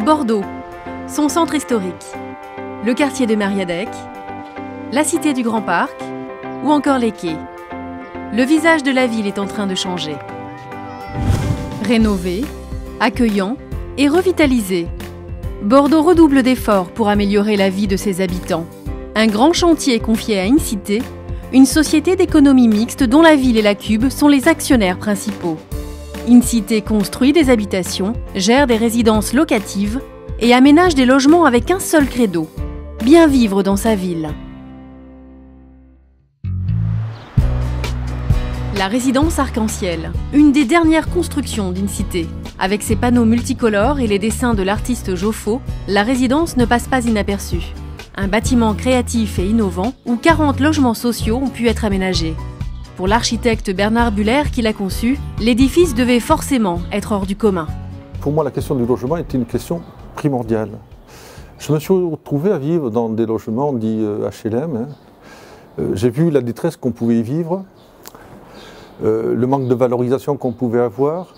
Bordeaux, son centre historique, le quartier de Mériadeck, la cité du Grand Parc ou encore les quais. Le visage de la ville est en train de changer. Rénové, accueillant et revitalisé, Bordeaux redouble d'efforts pour améliorer la vie de ses habitants. Un grand chantier confié à Incité, une société d'économie mixte dont la ville et la Cube sont les actionnaires principaux. Incité construit des habitations, gère des résidences locatives et aménage des logements avec un seul credo: bien vivre dans sa ville. La résidence Arc-en-Ciel, une des dernières constructions d'Incité. Avec ses panneaux multicolores et les dessins de l'artiste Joffo, la résidence ne passe pas inaperçue. Un bâtiment créatif et innovant où 40 logements sociaux ont pu être aménagés. Pour l'architecte Bernard Buller qui l'a conçu, l'édifice devait forcément être hors du commun. Pour moi, la question du logement était une question primordiale. Je me suis retrouvé à vivre dans des logements dits HLM. J'ai vu la détresse qu'on pouvait y vivre, le manque de valorisation qu'on pouvait avoir,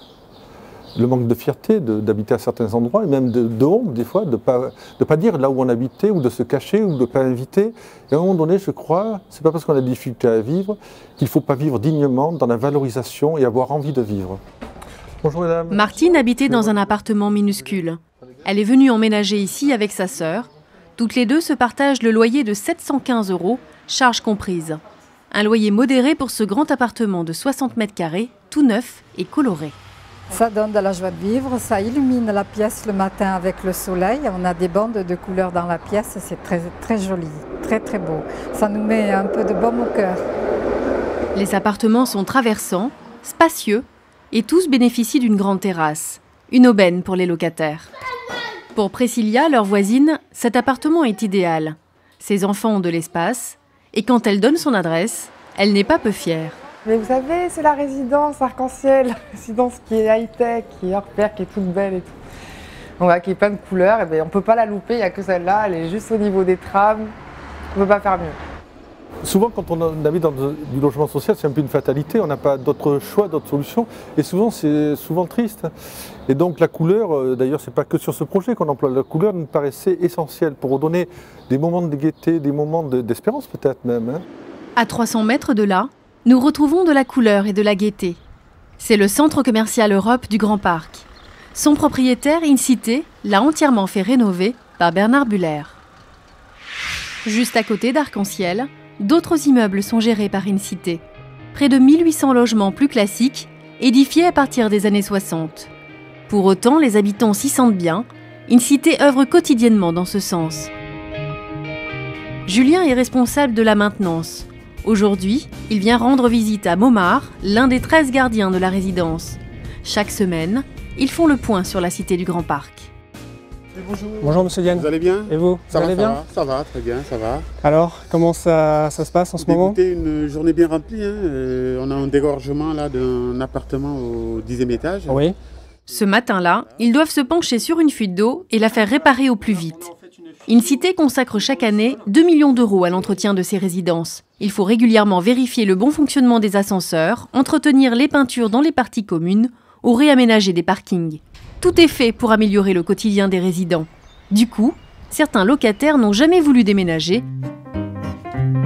le manque de fierté d'habiter à certains endroits et même de honte des fois, de pas dire là où on habitait ou de se cacher ou de ne pas inviter. Et à un moment donné, je crois, c'est pas parce qu'on a des difficultés à vivre qu'il ne faut pas vivre dignement dans la valorisation et avoir envie de vivre. Bonjour madame. Martine habitait dans un appartement minuscule. Elle est venue emménager ici avec sa sœur. Toutes les deux se partagent le loyer de 715 €, charges comprises. Un loyer modéré pour ce grand appartement de 60 mètres carrés, tout neuf et coloré. Ça donne de la joie de vivre, ça illumine la pièce le matin avec le soleil. On a des bandes de couleurs dans la pièce, c'est très, très joli, très très beau. Ça nous met un peu de baume au cœur. Les appartements sont traversants, spacieux et tous bénéficient d'une grande terrasse, une aubaine pour les locataires. Pour Priscilla, leur voisine, cet appartement est idéal. Ses enfants ont de l'espace et quand elle donne son adresse, elle n'est pas peu fière. Mais vous savez, c'est la résidence Arc-en-Ciel, la résidence qui est high-tech, qui est hors pair, qui est toute belle et tout. Voilà, qui est plein de couleurs, et bien, on ne peut pas la louper, il n'y a que celle-là, elle est juste au niveau des trames, on ne peut pas faire mieux. Souvent, quand on habite dans du logement social, c'est un peu une fatalité, on n'a pas d'autre choix, d'autre solution, et souvent, c'est souvent triste. Et donc, la couleur, d'ailleurs, c'est pas que sur ce projet qu'on emploie, la couleur nous paraissait essentielle pour redonner des moments de gaieté, des moments d'espérance peut-être même. Hein. À 300 mètres de là, nous retrouvons de la couleur et de la gaieté. C'est le centre commercial Europe du Grand Parc. Son propriétaire, Incité, l'a entièrement fait rénover par Bernard Buller. Juste à côté d'Arc-en-Ciel, d'autres immeubles sont gérés par Incité. Près de 1800 logements plus classiques, édifiés à partir des années 60. Pour autant, les habitants s'y sentent bien. Incité œuvre quotidiennement dans ce sens. Julien est responsable de la maintenance. Aujourd'hui, il vient rendre visite à Momar, l'un des 13 gardiens de la résidence. Chaque semaine, ils font le point sur la cité du Grand Parc. Bonjour. Bonjour Monsieur Diane. Vous allez bien? Et vous? Ça allez bien? Ça va, très bien, ça va. Alors, comment ça se passe en ce moment? Écoutez, une journée bien remplie. Hein. On a un dégorgement là d'un appartement au 10e étage. Oui. Ce matin-là, ils doivent se pencher sur une fuite d'eau et la faire réparer au plus vite. Incité consacre chaque année 2 millions d'euros à l'entretien de ses résidences. Il faut régulièrement vérifier le bon fonctionnement des ascenseurs, entretenir les peintures dans les parties communes ou réaménager des parkings. Tout est fait pour améliorer le quotidien des résidents. Du coup, certains locataires n'ont jamais voulu déménager,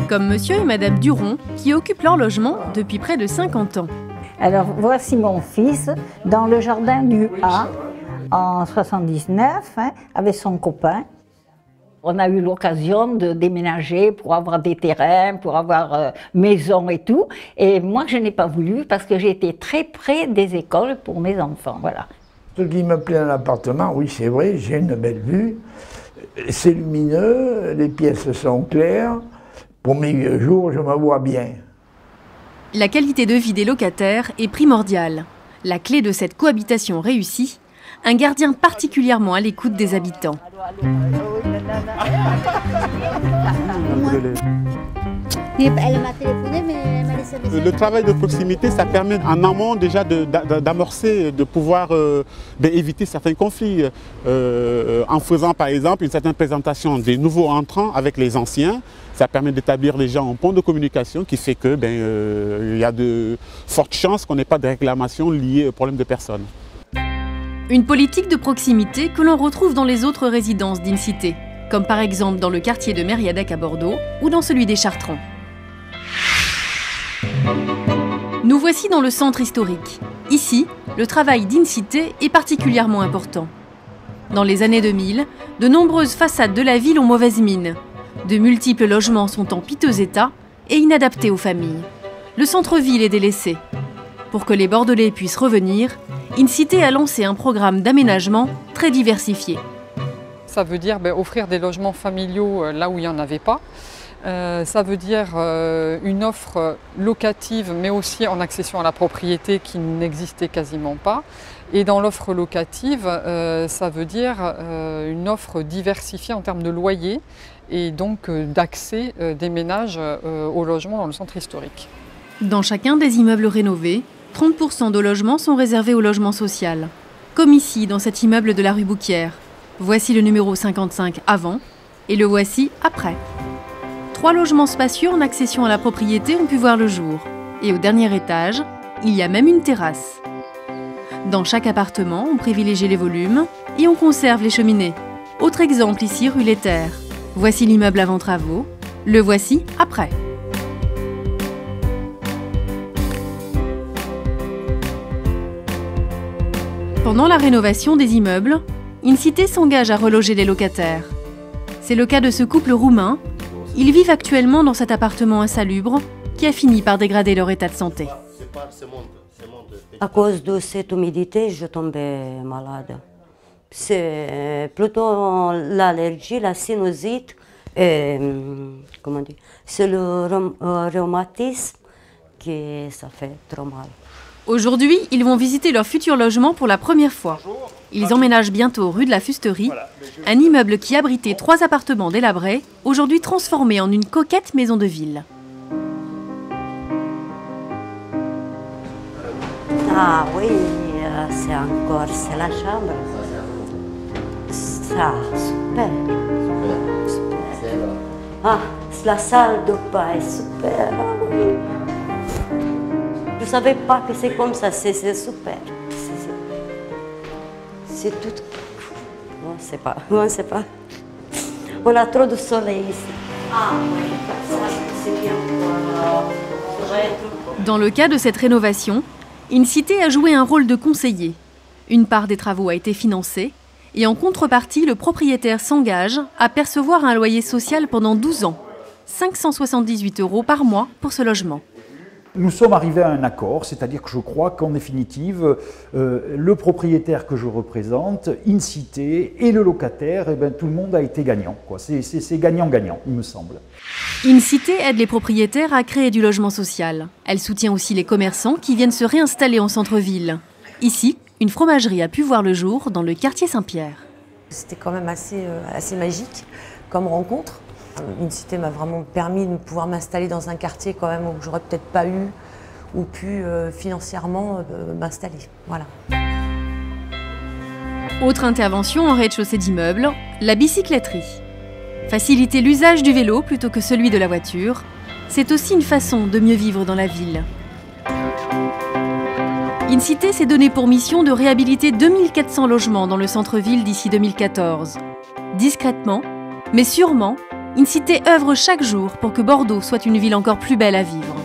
comme monsieur et madame Duron, qui occupent leur logement depuis près de 50 ans. Alors voici mon fils dans le jardin du A en 79 avec son copain. On a eu l'occasion de déménager pour avoir des terrains, pour avoir maison et tout. Et moi, je n'ai pas voulu parce que j'étais très près des écoles pour mes enfants. Voilà. Ce qui me plaît dans l'appartement, oui, c'est vrai, j'ai une belle vue. C'est lumineux, les pièces sont claires. Pour mes vieux jours, je me vois bien. La qualité de vie des locataires est primordiale. La clé de cette cohabitation réussie, un gardien particulièrement à l'écoute des habitants. Elle m'a téléphoné, mais elle m'a laissé un message. Le travail de proximité, ça permet en amont déjà d'amorcer, de pouvoir éviter certains conflits. En faisant par exemple une certaine présentation des nouveaux entrants avec les anciens, ça permet d'établir déjà un pont de communication qui fait que il y a de fortes chances qu'on n'ait pas de réclamations liées au problème de personnes. Une politique de proximité que l'on retrouve dans les autres résidences d'Incité, comme par exemple dans le quartier de Mériadeck à Bordeaux ou dans celui des Chartrons. Nous voici dans le centre historique. Ici, le travail d'Incité est particulièrement important. Dans les années 2000, de nombreuses façades de la ville ont mauvaise mine. De multiples logements sont en piteux état et inadaptés aux familles. Le centre-ville est délaissé. Pour que les Bordelais puissent revenir, Incité a lancé un programme d'aménagement très diversifié. Ça veut dire offrir des logements familiaux là où il n'y en avait pas. Ça veut dire une offre locative mais aussi en accession à la propriété qui n'existait quasiment pas. Et dans l'offre locative, ça veut dire une offre diversifiée en termes de loyer et donc d'accès des ménages au logement dans le centre historique. Dans chacun des immeubles rénovés, 30% de logements sont réservés au logement social. Comme ici, dans cet immeuble de la rue Bouquière. Voici le numéro 55 avant et le voici après. 3 logements spacieux en accession à la propriété ont pu voir le jour. Et au dernier étage, il y a même une terrasse. Dans chaque appartement, on privilégie les volumes et on conserve les cheminées. Autre exemple ici, rue Les Terres. Voici l'immeuble avant travaux, le voici après. Pendant la rénovation des immeubles, Incité s'engage à reloger les locataires. C'est le cas de ce couple roumain. Ils vivent actuellement dans cet appartement insalubre qui a fini par dégrader leur état de santé. À cause de cette humidité, je tombais malade. C'est plutôt l'allergie, la sinusite, et c'est le rhumatisme qui ça fait trop mal. Aujourd'hui, ils vont visiter leur futur logement pour la première fois. Ils emménagent bientôt rue de la Fusterie, un immeuble qui abritait 3 appartements délabrés, aujourd'hui transformé en une coquette maison de ville. Ah oui, c'est la chambre. Ça, super. Ah, c'est la salle de bain, super. Ah, oui. Je ne savais pas que c'est comme ça, c'est super. C'est tout. On ne sait pas. On a trop de soleil ici. Ah oui, ça c'est bien. Dans le cas de cette rénovation, Incité a joué un rôle de conseiller. Une part des travaux a été financée et en contrepartie, le propriétaire s'engage à percevoir un loyer social pendant 12 ans. 578 € par mois pour ce logement. Nous sommes arrivés à un accord, c'est-à-dire que je crois qu'en définitive, le propriétaire que je représente, Incité, et le locataire, tout le monde a été gagnant. C'est gagnant-gagnant, il me semble. Incité aide les propriétaires à créer du logement social. Elle soutient aussi les commerçants qui viennent se réinstaller en centre-ville. Ici, une fromagerie a pu voir le jour dans le quartier Saint-Pierre. C'était quand même assez magique comme rencontre. Incité m'a vraiment permis de pouvoir m'installer dans un quartier quand même où j'aurais peut-être pas eu ou pu financièrement m'installer. Voilà. Autre intervention en rez-de-chaussée d'immeuble, la bicycletterie. Faciliter l'usage du vélo plutôt que celui de la voiture, c'est aussi une façon de mieux vivre dans la ville. Incité s'est donné pour mission de réhabiliter 2400 logements dans le centre-ville d'ici 2014. Discrètement, mais sûrement, Incité œuvre chaque jour pour que Bordeaux soit une ville encore plus belle à vivre.